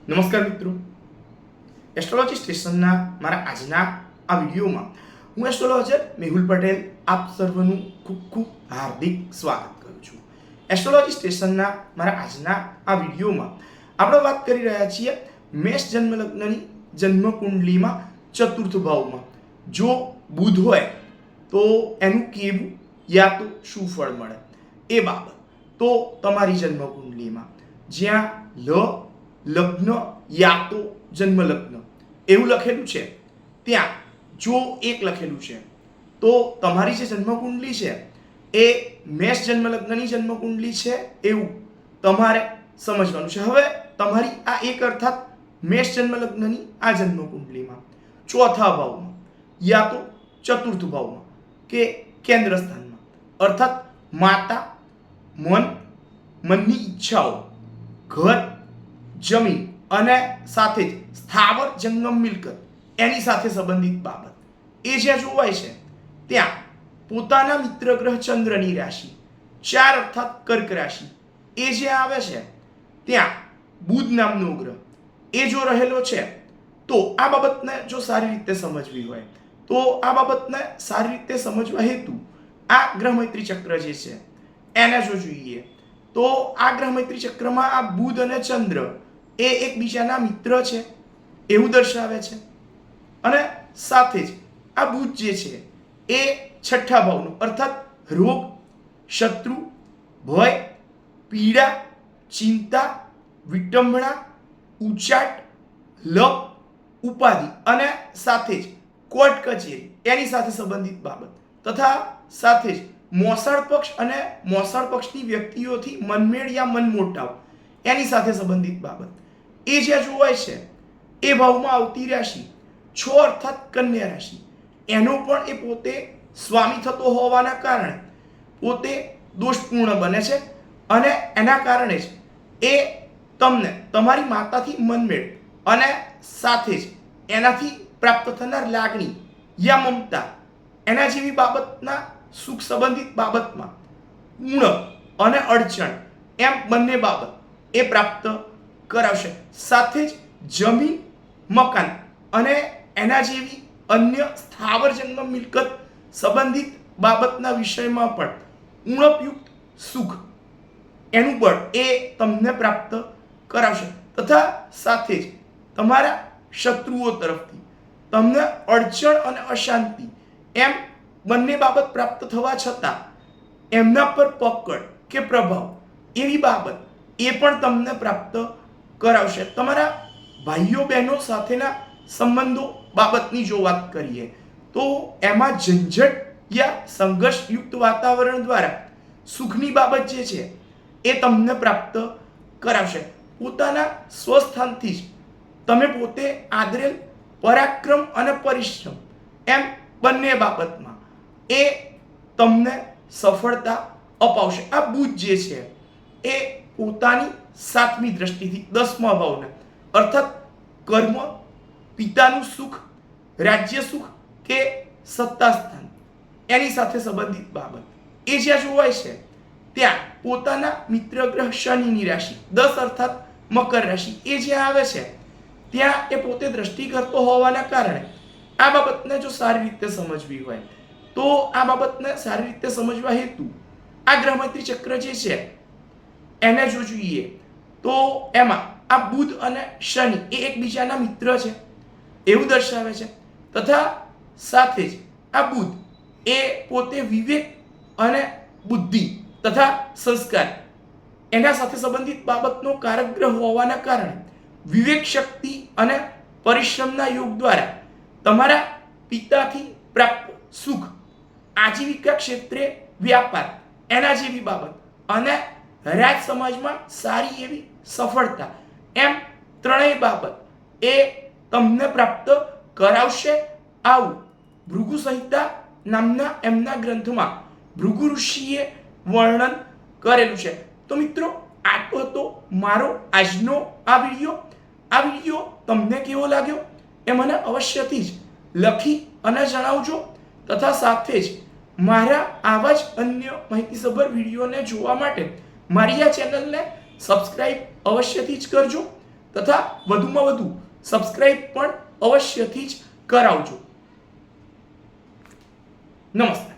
નમસ્કાર મિત્રો, એસ્ટ્રોલોજી સ્ટેશનના મારા આજના આ વિડીયોમાં હું એસ્ટ્રોલોજર મેહુલ પટેલ આપ સર્વનું ખૂબ ખૂબ હાર્દિક સ્વાગત કરું છું. એસ્ટ્રોલોજી સ્ટેશનના મારા આજના આ વિડીયોમાં આપણે વાત કરી રહ્યા છીએ મેષ જન્મ લગ્નની જન્મ કુંડલીમાં ચતુર્થ ભાવમાં જો બુધ હોય તો એનું કેવું યા તો શું ફળ મળે એ બાબત. તો તમારી જન્મ કુંડલીમાં જ્યાં લગ્ન યા તો જન્મ લગ્ન એવું લખેલું છે ત્યાં જો એક લખેલું છે તો તમારી જે જન્મ કુંડલી છે એ મેષ જન્મ લગ્નની જન્મ કુંડલી છે એવું તમારે સમજવાનું છે. હવે તમારી આ એક અર્થાત મેષ જન્મ લગ્નની આ જન્મ કુંડલીમાં ચોથા ભાવમાં યા તો ચતુર્થ ભાવમાં કે કેન્દ્ર સ્થાનમાં અર્થાત માતા, મનની ઈચ્છાઓ, ઘર, જમીન અને સાથે જ સ્થાવર જંગમ મિલકત એની સાથે સંબંધિત બાબત એ જ્યાં જોવાય છે ત્યાં પોતાના મિત્ર ગ્રહ ચંદ્રની રાશિ 4 અર્થાત કર્ક રાશિ એ જે આવે છે ત્યાં બુધ નામનો ગ્રહ એ જો રહેલો છે તો આ બાબતને જો સારી રીતે સમજવી હોય તો આ બાબતને સારી રીતે સમજવા હેતુ આ ગ્રહ મૈત્રી ચક્ર જે છે એને જો જોઈએ તો આ ગ્રહ મૈત્રી ચક્રમાં આ બુધ અને ચંદ્ર એ એકબીજાના મિત્ર છે એવું દર્શાવે છે. અને સાથે જ આ બુધ જે છે એ છઠ્ઠા ભાવનું અર્થાત રોગ, શત્રુ, ભય, પીડા, ચિંતા, વિટંબણા, ઉચાટ, લપ, ઉપાધિ અને સાથે જ કોર્ટ કચેરી એની સાથે સંબંધિત બાબત તથા સાથે જ મોસાળ પક્ષ અને મોસાળ પક્ષની વ્યક્તિઓથી મનમેળ યા મનમોટાવ એની સાથે સંબંધિત બાબત એ જ્યાં જોવાય છે એ ભાવમાં આવતી રાશિ 6 અર્થાત કન્યા રાશિ એનો પણ એ પોતે સ્વામી થતો હોવાના કારણે પોતે દોષપૂર્ણ બને છે અને એના કારણે જ એ તમને તમારી માતાથી મનમેળ અને સાથે જ એનાથી પ્રાપ્ત થનાર લાગણી યા મમતા એના જેવી બાબતના સુખ સંબંધિત બાબતમાં પૂર્ણ અને અડચણ એમ બંને બાબત એ પ્રાપ્ત કરાવશે. સાથે જ જમીન, મકાન અને એના જેવી અન્ય સ્થાવર જંગમ મિલકત સંબંધિત બાબતના વિષયમાં પણ ઉણપયુક્ત સુખ એનું બળ એ તમને પ્રાપ્ત કરાવશે તથા સાથે જ તમારા શત્રુઓ તરફથી તમને અડચણ અને અશાંતિ એમ બંને બાબત પ્રાપ્ત થવા છતાં એમના પર પકડ કે પ્રભાવ એવી બાબત એ પણ તમને પ્રાપ્ત કરાવશે. તમારા ભાઈઓ બહેનો સાથેના સંબંધો બાબતની જો વાત કરીએ તો એમાં ઝંઝટ યા સંઘર્ષયુક્ત વાતાવરણ દ્વારા સુખની બાબત જે છે એ તમને પ્રાપ્ત કરાવશે. પોતાના સ્વસ્થાનથી જ તમે પોતે આદરેલ પરાક્રમ અને પરિશ્રમ એમ બંને બાબતમાં એ તમને સફળતા અપાવશે. આ બુધ જે છે એ પોતાની 7મી દ્રષ્ટિથી 10મા ભાવના અર્થાત કર્મ, પિતાનું સુખ, રાજ્ય સુખ કે સત્તા સ્થાન એની સાથે સંબંધિત બાબત એ જ્યાં જોવાય છે ત્યાં પોતાના મિત્ર ગ્રહ શનિની રાશિ 10 અર્થાત મકર રાશિ એ જ્યાં આવે છે ત્યાં એ પોતે દ્રષ્ટિ કરતો હોવાના કારણે આ બાબતને જો સારી રીતે સમજવી હોય તો આ બાબતને સારી રીતે સમજવા હેતુ આ ગ્રહ મૈત્રી ચક્ર જે છે એને જો જોઈએ તો એમાં આ બુધ અને શનિ એ એકબીજાના મિત્ર છે એવું દર્શાવે છે તથા સાથે જ આ બુધ એ પોતે વિવેક અને બુદ્ધિ તથા સંસ્કાર એના સાથે સંબંધિત બાબતનો કારક ગ્રહ હોવાના કારણે વિવેક શક્તિ અને પરિશ્રમના યોગ દ્વારા તમારા પિતાથી પ્રાપ્ત સુખ, આજીવિકા ક્ષેત્રે વ્યાપાર એના જેવી બાબત અને રાજ સમાજમાં સારી એવી સફળતા એમ ત્રણેય બાબત એ તમને પ્રાપ્ત કરાવશે. આવું ભૃગુ સંહિતા નામના એમના ગ્રંથમાં ભૃગુ ઋષિએ વર્ણન કરેલું છે. તો મિત્રો આટલો હતો મારો આજનો આ વિડીયો તમને કેવો લાગ્યો એ મને અવશ્યથી જ લખી અને જણાવજો તથા સાથે જ મારા આવા જ અન્ય માહિતીસભર વિડીયોને જોવા માટે મારી આ ચેનલને સબસ્ક્રાઇબ અવશ્યથી જ કરજો તથા વધુમાં વધુ સબસ્ક્રાઇબ પણ અવશ્યથી જ કરાવજો. નમસ્કાર.